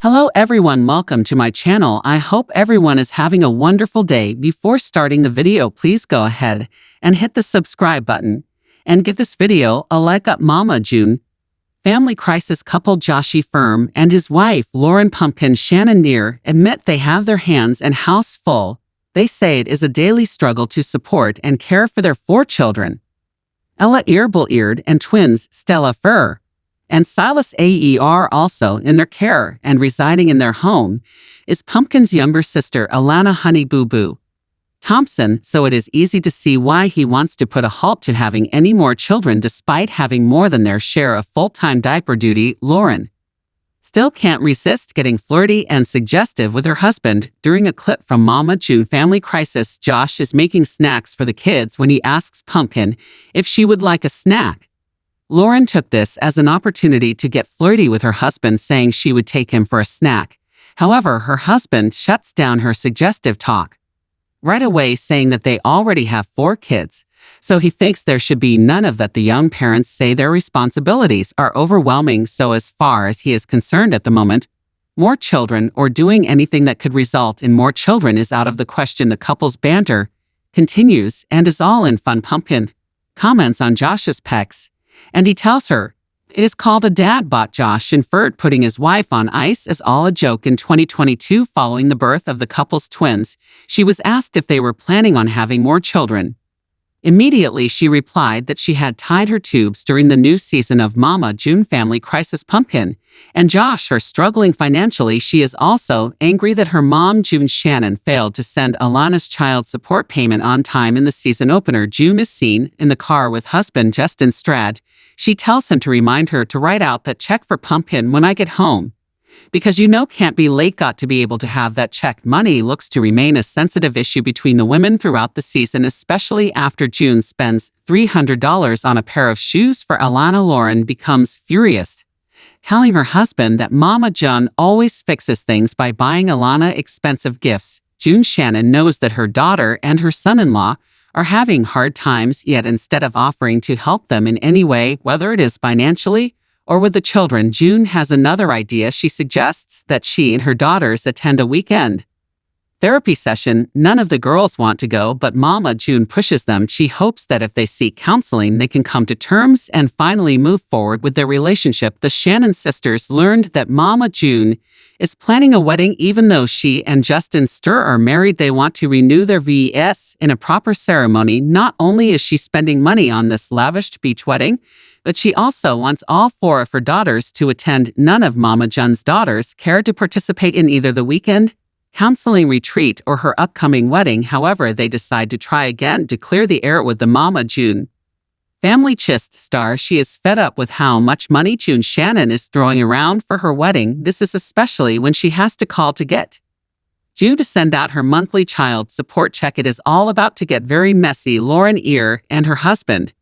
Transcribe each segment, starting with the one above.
Hello everyone, welcome to my channel. I hope everyone is having a wonderful day. Before starting the video, please go ahead and hit the subscribe button and give this video a like up. Mama June. Family crisis couple Joshie Firm and his wife Lauren Pumpkin Shannon Neer admit they have their hands and house full. They say it is a daily struggle to support and care for their 4 children. Ella Earbleeard and twins Stella Fur and Silas Aer also in their care and residing in their home is Pumpkin's younger sister Alana Honey Boo Boo Thompson, so it is easy to see why he wants to put a halt to having any more children despite having more than their share of full-time diaper duty. Lauren still can't resist getting flirty and suggestive with her husband. During a clip from Mama June Family Crisis, Josh is making snacks for the kids when he asks Pumpkin if she would like a snack. Lauren took this as an opportunity to get flirty with her husband, saying she would take him for a snack. However, her husband shuts down her suggestive talk right away, saying that they already have 4 kids, so he thinks there should be none of that. The young parents say their responsibilities are overwhelming, so as far as he is concerned at the moment, more children or doing anything that could result in more children is out of the question. The couple's banter continues and is all in fun. Pumpkin comments on Josh's pecs, and he tells her it is called a dad bod. Josh inferred putting his wife on ice as all a joke. In 2022, following the birth of the couple's twins, she was asked if they were planning on having more children. Immediately, she replied that she had tied her tubes during the new season of Mama June Family Crisis. Pumpkin and Josh are struggling financially. She is also angry that her mom, June Shannon, failed to send Alana's child support payment on time. In the season opener, June is seen in the car with husband Justin Strad. She tells him to remind her to write out that check for Pumpkin when I get home, because can't be late. Got to be able to have that check. Money looks to remain a sensitive issue between the women throughout the season, especially after June spends $300 on a pair of shoes for Alana. Lauren becomes furious, telling her husband that Mama June always fixes things by buying Alana expensive gifts. June Shannon knows that her daughter and her son-in-law are having hard times, yet instead of offering to help them in any way, whether it is financially or with the children, June has another idea. She suggests that she and her daughters attend a weekend therapy session. None of the girls want to go, but Mama June pushes them. She hopes that if they seek counseling, they can come to terms and finally move forward with their relationship. The Shannon sisters learned that Mama June is planning a wedding. Even though she and Justin Sturr are married, they want to renew their vows in a proper ceremony. Not only is she spending money on this lavish beach wedding, but she also wants all 4 of her daughters to attend. None of Mama June's daughters care to participate in either the weekend counseling retreat or her upcoming wedding. However, they decide to try again to clear the air with the Mama June Family Chist star. She is fed up with how much money June Shannon is throwing around for her wedding. This is especially when she has to call to get June to send out her monthly child support check. It is all about to get very messy. Lauren Ear and her husband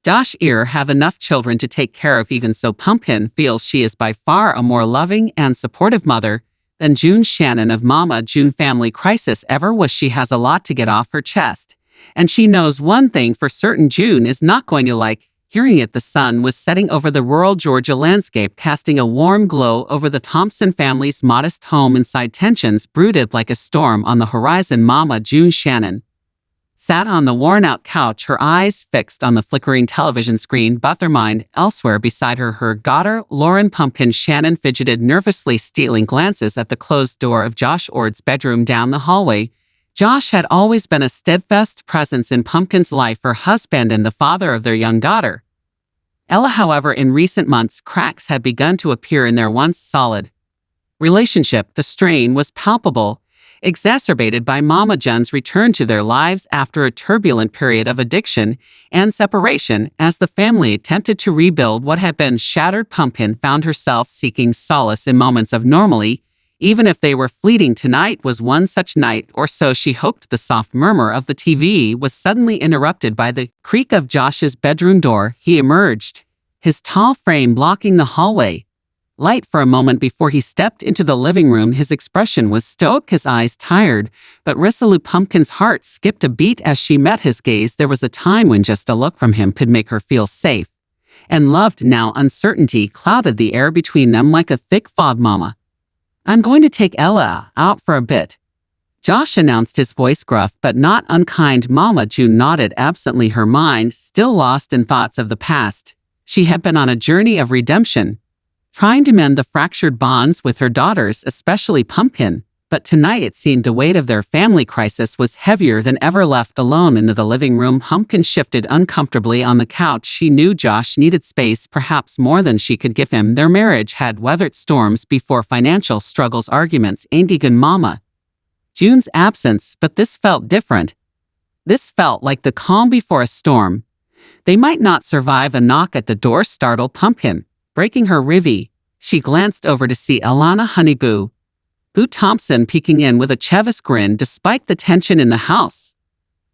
Josh Ear have enough children to take care of. Even so, Pumpkin feels she is by far a more loving and supportive mother than June Shannon of Mama June Family Crisis ever was. She has a lot to get off her chest, and she knows one thing for certain: June is not going to like hearing it. The sun was setting over the rural Georgia landscape, casting a warm glow over the Thompson family's modest home. Inside, tensions brooded like a storm on the horizon. Mama June Shannon sat on the worn-out couch, her eyes fixed on the flickering television screen, but her mind elsewhere. Beside her, her daughter, Lauren Pumpkin Shannon, fidgeted nervously, stealing glances at the closed door of Josh Ord's bedroom down the hallway. Josh had always been a steadfast presence in Pumpkin's life, her husband and the father of their young daughter, Ella. However, in recent months, cracks had begun to appear in their once solid relationship. The strain was palpable, exacerbated by Mama June's return to their lives after a turbulent period of addiction and separation. As the family attempted to rebuild what had been shattered, Pumpkin found herself seeking solace in moments of normalcy, even if they were fleeting. Tonight was one such night, or so she hoped. The soft murmur of the TV was suddenly interrupted by the creak of Josh's bedroom door. He emerged, his tall frame blocking the hallway light for a moment before he stepped into the living room. His expression was stoic, his eyes tired but resolute. Pumpkin's heart skipped a beat as she met his gaze. There was a time when just a look from him could make her feel safe and loved. Now uncertainty clouded the air between them like a thick fog. Mama I'm going to take Ella out for a bit, Josh announced, his voice gruff but not unkind. Mama June nodded absently, her mind still lost in thoughts of the past. She had been on a journey of redemption, trying to mend the fractured bonds with her daughters, especially Pumpkin. But tonight it seemed the weight of their family crisis was heavier than ever. Left alone in the living room, Pumpkin shifted uncomfortably on the couch. She knew Josh needed space, perhaps more than she could give him. Their marriage had weathered storms before: financial struggles, arguments, and Mama June's absence, but this felt different. This felt like the calm before a storm. They might not survive. A knock at the door startled Pumpkin. Breaking her reverie, she glanced over to see Alana Honeyboo Boo Thompson peeking in with a chevish grin. Despite the tension in the house,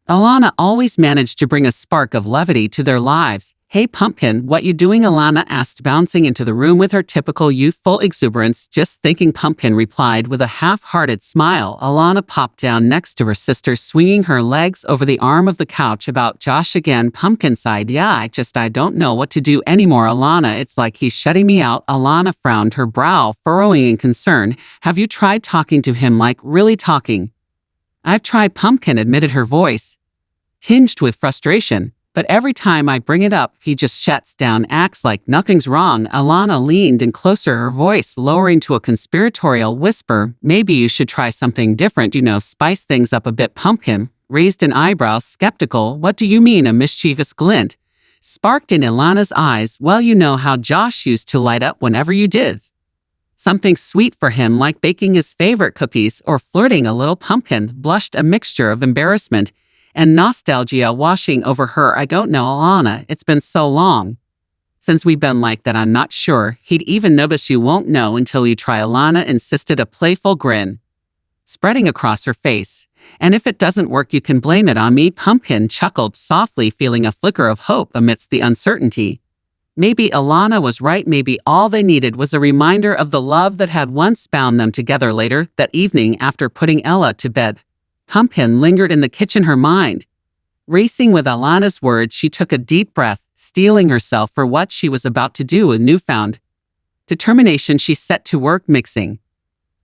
Alana always managed to bring a spark of levity to their lives. "Hey Pumpkin, what you doing?" Alana asked, bouncing into the room with her typical youthful exuberance. "Just thinking," Pumpkin replied with a half-hearted smile. Alana popped down next to her sister, swinging her legs over the arm of the couch. "About Josh again?" Pumpkin sighed. "Yeah, I don't know what to do anymore, Alana. It's like he's shutting me out." Alana frowned, her brow furrowing in concern. "Have you tried talking to him, like really talking?" "I've tried," Pumpkin admitted, her voice tinged with frustration. "But every time I bring it up, he just shuts down, acts like nothing's wrong." Alana leaned in closer, her voice lowering to a conspiratorial whisper. "Maybe you should try something different, spice things up a bit." Pumpkin raised an eyebrow, skeptical. "What do you mean?" A mischievous glint sparked in Alana's eyes. "Well, you know how Josh used to light up whenever you did something sweet for him, like baking his favorite cookies or flirting a little." Pumpkin blushed, a mixture of embarrassment and nostalgia washing over her. "I don't know, Alana. It's been so long since we've been like that. I'm not sure he'd even notice." "You won't know until you try," Alana insisted, a playful grin spreading across her face. "And if it doesn't work, you can blame it on me." Pumpkin chuckled softly, feeling a flicker of hope amidst the uncertainty. Maybe Alana was right. Maybe all they needed was a reminder of the love that had once bound them together. Later that evening, after putting Ella to bed, Pumpkin lingered in the kitchen, her mind racing with Alana's words. She took a deep breath, steeling herself for what she was about to do. With newfound determination, she set to work mixing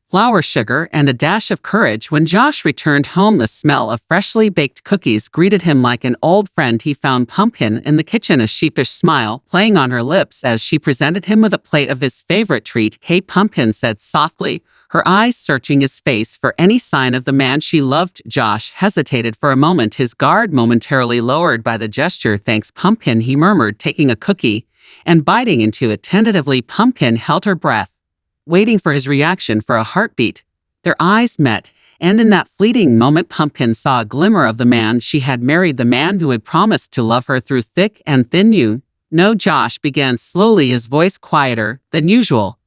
flour, sugar, and a dash of courage. When Josh returned home, the smell of freshly baked cookies greeted him like an old friend. He found Pumpkin in the kitchen, a sheepish smile playing on her lips as she presented him with a plate of his favorite treat. "Hey," Pumpkin said softly, her eyes searching his face for any sign of the man she loved. Josh hesitated for a moment, his guard momentarily lowered by the gesture. "Thanks, Pumpkin," he murmured, taking a cookie and biting into it tentatively. Pumpkin held her breath, waiting for his reaction. For a heartbeat, their eyes met, and in that fleeting moment, Pumpkin saw a glimmer of the man she had married, the man who had promised to love her through thick and thin. "You know," Josh began slowly, his voice quieter than usual,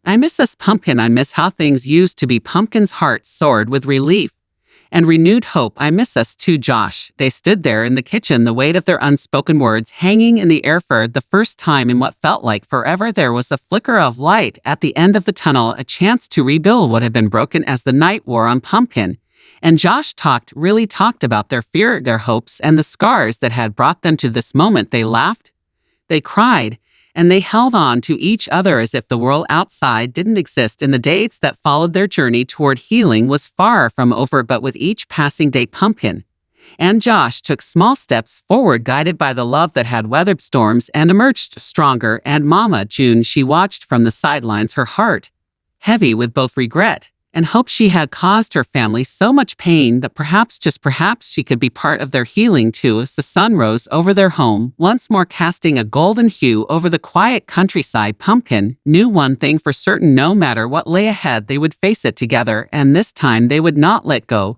"I miss us, Pumpkin. I miss how things used to be." Pumpkin's heart soared with relief and renewed hope. "I miss us too, Josh." They stood there in the kitchen, the weight of their unspoken words hanging in the air. For the first time in what felt like forever, there was a flicker of light at the end of the tunnel, a chance to rebuild what had been broken. As the night wore on, Pumpkin and Josh really talked about their fear, their hopes, and the scars that had brought them to this moment. They laughed, they cried, and they held on to each other as if the world outside didn't exist. In the days that followed, their journey toward healing was far from over, but with each passing day, Pumpkin and Josh took small steps forward, guided by the love that had weathered storms and emerged stronger. And Mama June, she watched from the sidelines, her heart heavy with both regret and hope. She had caused her family so much pain that perhaps, just perhaps, she could be part of their healing too. As the sun rose over their home, once more casting a golden hue over the quiet countryside, Pumpkin knew one thing for certain: no matter what lay ahead, they would face it together, and this time they would not let go.